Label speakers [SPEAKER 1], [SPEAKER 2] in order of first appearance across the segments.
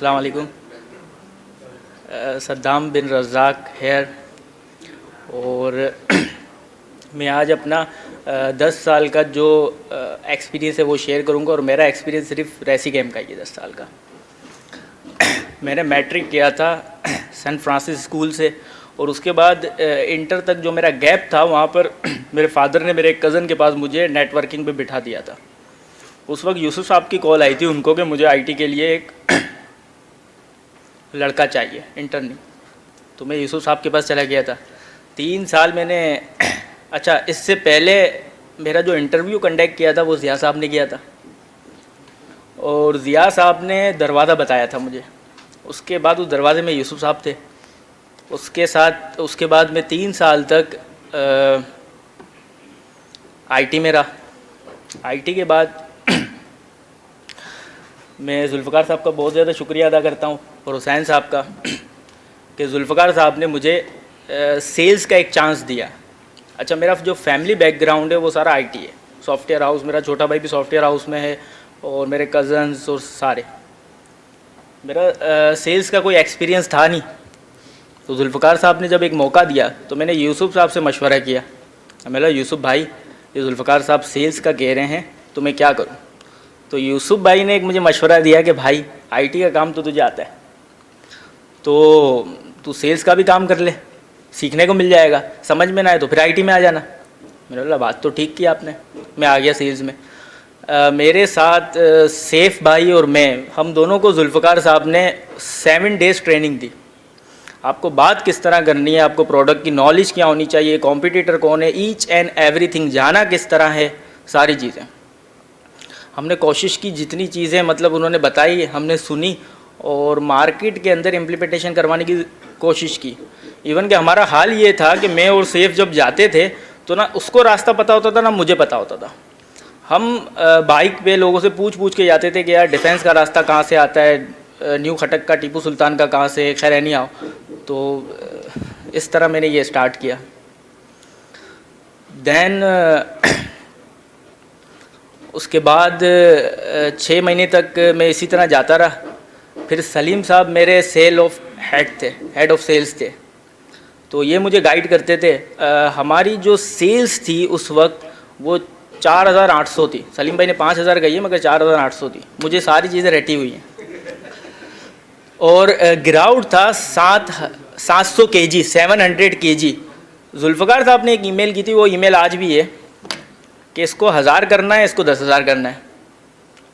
[SPEAKER 1] अस्सलाम वालेकुम। सद्दाम बिन रज़ाक हेयर और मैं आज अपना 10 साल का जो एक्सपीरियंस है वो शेयर करूंगा। और मेरा एक्सपीरियंस सिर्फ रेसी गेम का ही है 10 साल का। मैंने मैट्रिक किया था सैन फ्रांसिस स्कूल से और उसके बाद इंटर तक जो मेरा गैप था वहाँ पर मेरे फादर ने मेरे एक कज़न के पास मुझे नेटवर्किंग पे बिठा दिया था। उस वक्त यूसुफ साहब की कॉल आई थी उनको कि मुझे आईटी के लिए एक लड़का चाहिए इंटर्नी। तो मैं यूसुफ साहब के पास चला गया था। 3 साल मैंने अच्छा, इससे पहले मेरा जो इंटरव्यू कंडक्ट किया था वो ज़िया साहब ने किया था और ज़िया साहब ने दरवाज़ा बताया था मुझे। उसके बाद उस दरवाजे में यूसुफ साहब थे। उसके बाद मैं 3 साल तक आईटी में रहा। आईटी के बाद मैं जुल्फ़कार साहब का बहुत ज़्यादा शुक्रिया अदा करता हूँ और हुसैन साहब का कि जुल्फ़कार साहब ने मुझे सेल्स का एक चांस दिया। अच्छा, मेरा जो फैमिली बैकग्राउंड है वो सारा आईटी है। सॉफ्टवेयर हाउस, मेरा छोटा भाई भी सॉफ्टवेयर हाउस में है और मेरे कज़न्स और सारे। मेरा सेल्स का कोई एक्सपीरियंस था नहीं। तो जुल्फ़कार साहब ने जब एक मौका दिया तो मैंने यूसुफ साहब से मशवरा किया। मैंने बोला, यूसुफ भाई ये जुल्फ़कार साहब सेल्स का कह रहे हैं तो मैं क्या करूं? तो यूसुफ भाई ने एक मुझे मशवरा दिया कि भाई आईटी का काम तो तुझे आता है, तो तू सेल्स का भी काम कर ले, सीखने को मिल जाएगा। समझ में ना आए तो फिर आईटी में आ जाना। मैंने बोला, बात तो ठीक की आपने। मैं आ गया सेल्स में। मेरे साथ सैफ भाई और मैं, हम दोनों को जुल्फ़कार साहब ने 7 डेज़ ट्रेनिंग दी। आपको बात किस तरह करनी है, आपको प्रोडक्ट की नॉलेज क्या होनी चाहिए, कॉम्पिटिटर कौन है, ईच एंड एवरीथिंग जाना किस तरह है, सारी चीज़ें हमने कोशिश की। जितनी चीज़ें मतलब उन्होंने बताई हमने सुनी और मार्केट के अंदर इम्प्लीमेंटेशन करवाने की कोशिश की। इवन कि हमारा हाल ये था कि मैं और सैफ जब जाते थे तो ना उसको रास्ता पता होता था ना मुझे पता होता था। हम बाइक पे लोगों से पूछ के जाते थे कि यार डिफेंस का रास्ता कहाँ से आता है, न्यू खटक का, टीपू सुल्तान का कहाँ से, खैर नहीं आओ। तो इस तरह मैंने ये स्टार्ट किया। देन उसके बाद 6 महीने तक मैं इसी तरह जाता रहा। फिर सलीम साहब मेरे हेड ऑफ सेल्स थे, तो ये मुझे गाइड करते थे। हमारी जो सेल्स थी उस वक्त वो 4800 थी। सलीम भाई ने 5000 कही है मगर 4800 थी। मुझे सारी चीज़ें रटी हुई हैं। और ग्राउंड था 700 kg, 700 kg। जुल्फ़कार साहब ने एक ईमेल की थी, वो ईमेल आज भी है कि इसको 1000 करना है, इसको 10,000 करना है।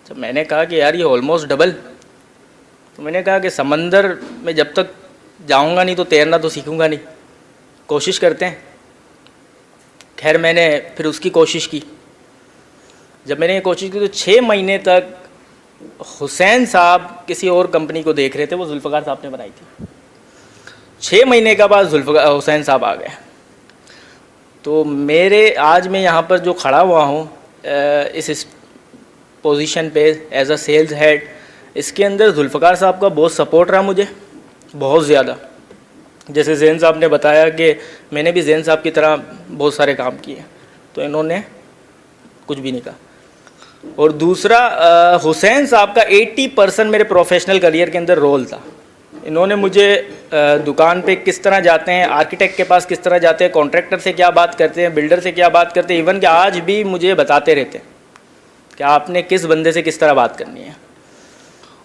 [SPEAKER 1] तो मैंने कहा कि यार ये ऑलमोस्ट डबल। तो मैंने कहा कि समंदर में जब तक जाऊंगा नहीं तो तैरना तो सीखूंगा नहीं, कोशिश करते हैं। खैर मैंने फिर उसकी कोशिश की। जब मैंने ये कोशिश की तो 6 महीने तक हुसैन साहब किसी और कंपनी को देख रहे थे, वो जुल्फ़कार साहब ने बनाई थी। 6 महीने के बाद हुसैन साहब आ गए। तो मेरे आज मैं यहाँ पर जो खड़ा हुआ हूँ इस पोजीशन पे एज अ सेल्स हेड, इसके अंदर जुल्फ़कार साहब का बहुत सपोर्ट रहा मुझे, बहुत ज़्यादा। जैसे ज़ैन साहब ने बताया कि मैंने भी ज़ैन साहब की तरह बहुत सारे काम किए, तो इन्होंने कुछ भी नहीं कहा। और दूसरा, हुसैन साहब का 80% मेरे प्रोफेशनल करियर के अंदर रोल था। इन्होंने मुझे दुकान पे किस तरह जाते हैं, आर्किटेक्ट के पास किस तरह जाते हैं, कॉन्ट्रैक्टर से क्या बात करते हैं, बिल्डर से क्या बात करते हैं, इवन कि आज भी मुझे बताते रहते हैं कि आपने किस बंदे से किस तरह बात करनी है।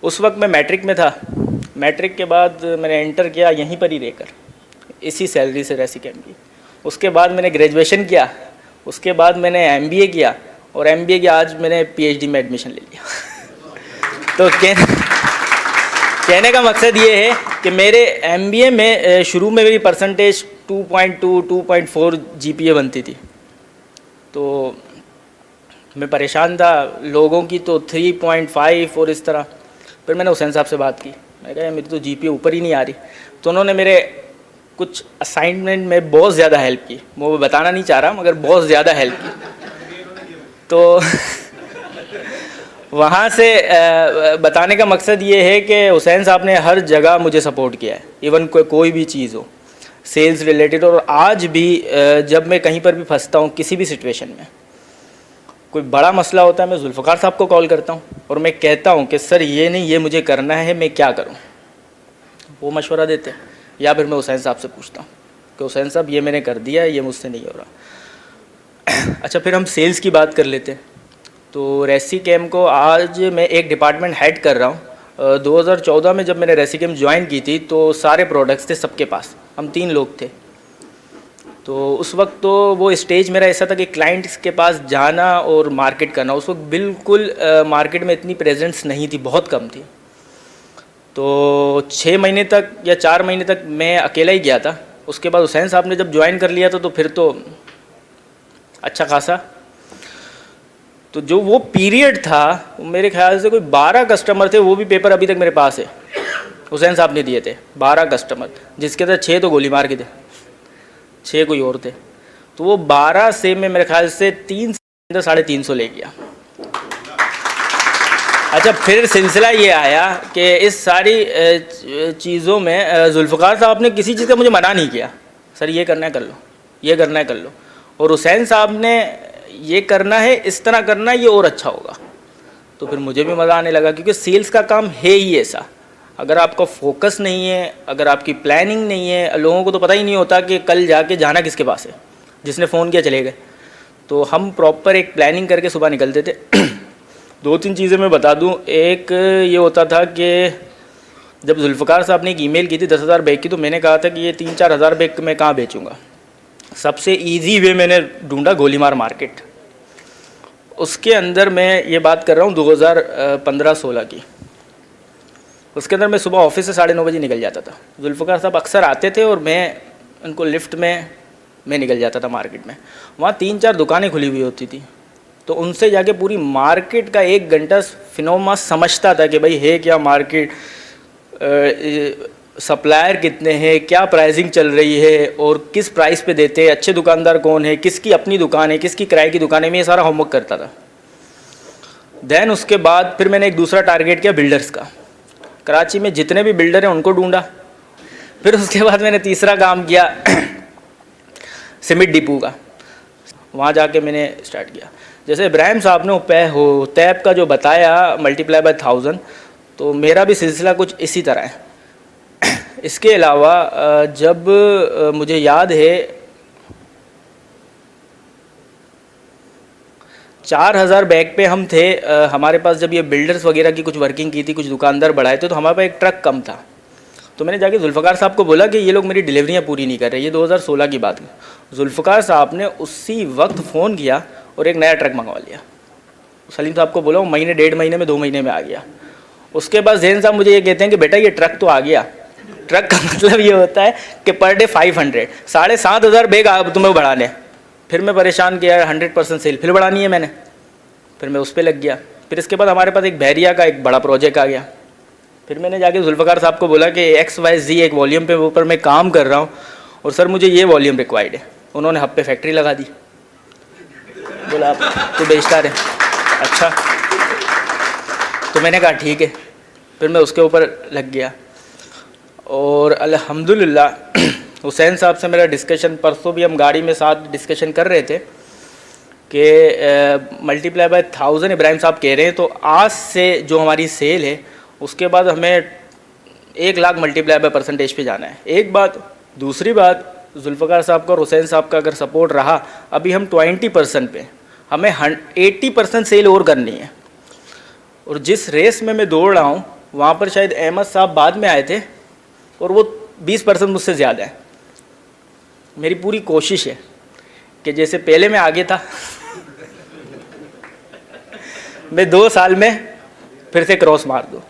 [SPEAKER 1] उस वक्त मैं मैट्रिक में था। मैट्रिक के बाद मैंने इंटर किया यहीं पर ही रहकर, इसी सैलरी से रेसी कैम की। उसके बाद मैंने ग्रेजुएशन किया, उसके बाद मैंने MBA किया और MBA के आज मैंने PhD में एडमिशन ले लिया। तो कहने का मकसद ये है कि मेरे MBA में शुरू में मेरी परसेंटेज 2.2, 2.4 GPA बनती थी। तो मैं परेशान था, लोगों की तो 3.5 और इस तरह। फिर मैंने हुसैन साहब से बात की, मैं कहा मेरी तो GPA ऊपर ही नहीं आ रही। तो उन्होंने मेरे कुछ असाइनमेंट में बहुत ज़्यादा हेल्प की, वो बताना नहीं चाह रहा मगर बहुत ज़्यादा हेल्प की। तो वहाँ से बताने का मकसद ये है कि हुसैन साहब ने हर जगह मुझे सपोर्ट किया है, इवन कोई भी चीज़ हो सेल्स रिलेटेड। और आज भी जब मैं कहीं पर भी फंसता हूँ, किसी भी सिचुएशन में कोई बड़ा मसला होता है, मैं जुल्फ़कार साहब को कॉल करता हूँ और और मैं कहता हूँ कि सर ये नहीं, ये मुझे करना है, मैं क्या करूँ, वो मशवरा देते हैं। या फिर मैं हुसैन साहब से पूछता हूँ कि हुसैन साहब ये मैंने कर दिया, ये मुझसे नहीं हो रहा। अच्छा, फिर हम सेल्स की बात कर लेते हैं। तो रेसी कैम को आज मैं एक डिपार्टमेंट हेड कर रहा हूँ। 2014 में जब मैंने रेसी कैम ज्वाइन की थी तो सारे प्रोडक्ट्स थे सबके पास, हम 3 लोग थे। तो उस वक्त तो वो स्टेज मेरा ऐसा था कि क्लाइंट्स के पास जाना और मार्केट करना, उस वक्त बिल्कुल मार्केट में इतनी प्रेजेंस नहीं थी, बहुत कम थी। तो 6 महीने तक या 4 महीने तक मैं अकेला ही गया था। उसके बाद हुसैन साहब ने जब ज्वाइन कर लिया था तो फिर तो अच्छा खासा। तो जो वो पीरियड था, मेरे ख्याल से कोई 12 कस्टमर थे, वो भी पेपर अभी तक मेरे पास है, हुसैन साहब ने दिए थे 12 कस्टमर, जिसके अंदर 6 तो गोली मार के थे, 6 कोई और थे। तो वो 12 से मैं मेरे ख्याल से 3 से 350 ले गया। अच्छा, फिर सिलसिला ये आया कि इस सारी चीज़ों में जुल्फ़कार साहब ने किसी चीज़ का मुझे मना नहीं किया, सर ये करना है कर लो, ये करना है कर लो। और हुसैन साहब ने ये करना है, इस तरह करना है, ये और अच्छा होगा। तो फिर मुझे भी मज़ा आने लगा, क्योंकि सेल्स का काम है ही ऐसा। अगर आपका फोकस नहीं है, अगर आपकी प्लानिंग नहीं है, लोगों को तो पता ही नहीं होता कि कल जाके जाना किसके पास है, जिसने फ़ोन किया चले गए। तो हम प्रॉपर एक प्लानिंग करके सुबह निकलते थे। 2-3 चीज़ें मैं बता दूं। एक ये होता था कि जब जुल्फ़कार साहब ने एक ईमेल की थी 10,000 बैग की, तो मैंने कहा था कि ये 3-4 हज़ार बैग मैं कहाँ बेचूँगा। सबसे ईजी वे मैंने ढूंढा गोलीमार मार्केट। उसके अंदर मैं ये बात कर रहा हूँ 2015-16 की। उसके अंदर मैं सुबह ऑफिस से 9:30 बजे निकल जाता था। जुल्फ़कार साहब अक्सर आते थे और मैं उनको लिफ्ट में मैं निकल जाता था मार्केट में। वहाँ 3-4 दुकानें खुली हुई होती थी, तो उनसे जाके पूरी मार्केट का 1 घंटा फिनोमा समझता था कि भाई है क्या मार्केट, सप्लायर कितने हैं, क्या प्राइसिंग चल रही है और किस प्राइस पे देते हैं, अच्छे दुकानदार कौन है, किसकी अपनी दुकान है, किसकी किराए की दुकान है। मैं ये सारा होमवर्क करता था। देन उसके बाद फिर मैंने एक दूसरा टारगेट किया बिल्डर्स का। कराची में जितने भी बिल्डर हैं उनको ढूंढा। फिर उसके बाद मैंने तीसरा काम किया सीमेंट डिपो का। वहाँ जाके मैंने स्टार्ट किया। जैसे इब्राहिम साहब ने तैप का जो बताया मल्टीप्लाई बाय 1000, तो मेरा भी सिलसिला कुछ इसी तरह है। इसके अलावा जब मुझे याद है 4000 बैग पे हम थे, हमारे पास जब ये बिल्डर्स वगैरह की कुछ वर्किंग की थी, कुछ दुकानदार बढ़ाए थे, तो हमारे पास एक ट्रक कम था। तो मैंने जाके जुल्फ़कार साहब को बोला कि ये लोग मेरी डिलीवरियाँ पूरी नहीं कर रहे। ये 2016 की बात है। जुल्फ़कार साहब ने उसी वक्त फ़ोन किया और एक नया ट्रक मंगवा लिया। सलीम साहब को बोला, वो महीने 1.5 महीने में 2 महीने में आ गया। उसके बाद जैन साहब मुझे ये कहते हैं कि बेटा ये ट्रक तो आ गया। ट्रक का मतलब ये होता है कि पर डे 500, 7,500 बैग तुम्हें बढ़ाने। फिर मैं परेशान किया, 100% सेल फिर बढ़ानी है मैंने। फिर मैं उस पर लग गया। फिर इसके बाद हमारे पास एक बहरिया का एक बड़ा प्रोजेक्ट आ गया। फिर मैंने जाके जुल्फ़कार साहब को बोला कि XYZ एक वॉल्यूम पे ऊपर मैं काम कर रहा हूँ और सर मुझे ये वॉल्यूम रिक्वायर्ड है। उन्होंने हब पे फैक्ट्री लगा दी। बोला आप तो बेचता रहे। अच्छा, तो मैंने कहा ठीक है। फिर मैं उसके ऊपर लग गया और अल्हम्दुलिल्लाह हुसैन साहब से मेरा डिस्कशन, परसों भी हम गाड़ी में साथ डिस्कशन कर रहे थे कि मल्टीप्लाई बाय 1000 इब्राहिम साहब कह रहे हैं, तो आज से जो हमारी सेल है उसके बाद हमें 1 लाख मल्टीप्लाई बाय परसेंटेज पे जाना है। एक बात। दूसरी बात, जुल्फ़कार साहब का और हुसैन साहब का अगर सपोर्ट रहा, अभी हम 20% पे, हमें 80% सेल और करनी है। और जिस रेस में मैं दौड़ रहा हूँ वहाँ पर शायद अहमद साहब बाद में आए थे और वो 20% मुझसे ज़्यादा है। मेरी पूरी कोशिश है कि जैसे पहले मैं आगे था मैं 2 साल में फिर से क्रॉस मार दूँ।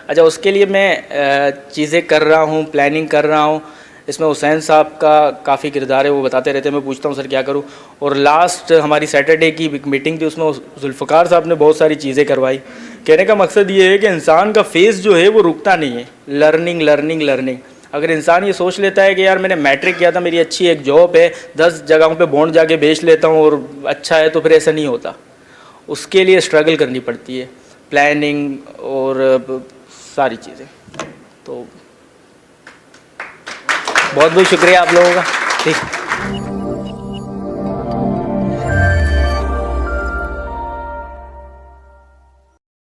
[SPEAKER 1] अच्छा, उसके लिए मैं चीज़ें कर रहा हूँ, प्लानिंग कर रहा हूँ। इसमें हुसैन साहब का काफ़ी किरदार है, वो बताते रहते हैं, मैं पूछता हूँ सर क्या करूँ। और लास्ट हमारी सैटरडे की मीटिंग थी, उसमें जुल्फ़कार साहब ने बहुत सारी चीज़ें करवाई। कहने का मकसद ये है कि इंसान का फेस जो है वो रुकता नहीं है, लर्निंग लर्निंग लर्निंग। अगर इंसान ये सोच लेता है कि यार मैंने मैट्रिक किया था, मेरी अच्छी एक जॉब है, 10 जगहों पे बॉन्ड जाके बेच लेता हूँ और अच्छा है, तो फिर ऐसा नहीं होता। उसके लिए स्ट्रगल करनी पड़ती है, प्लानिंग और सारी चीज़ें। तो बहुत बहुत शुक्रिया आप लोगों का। ठीक।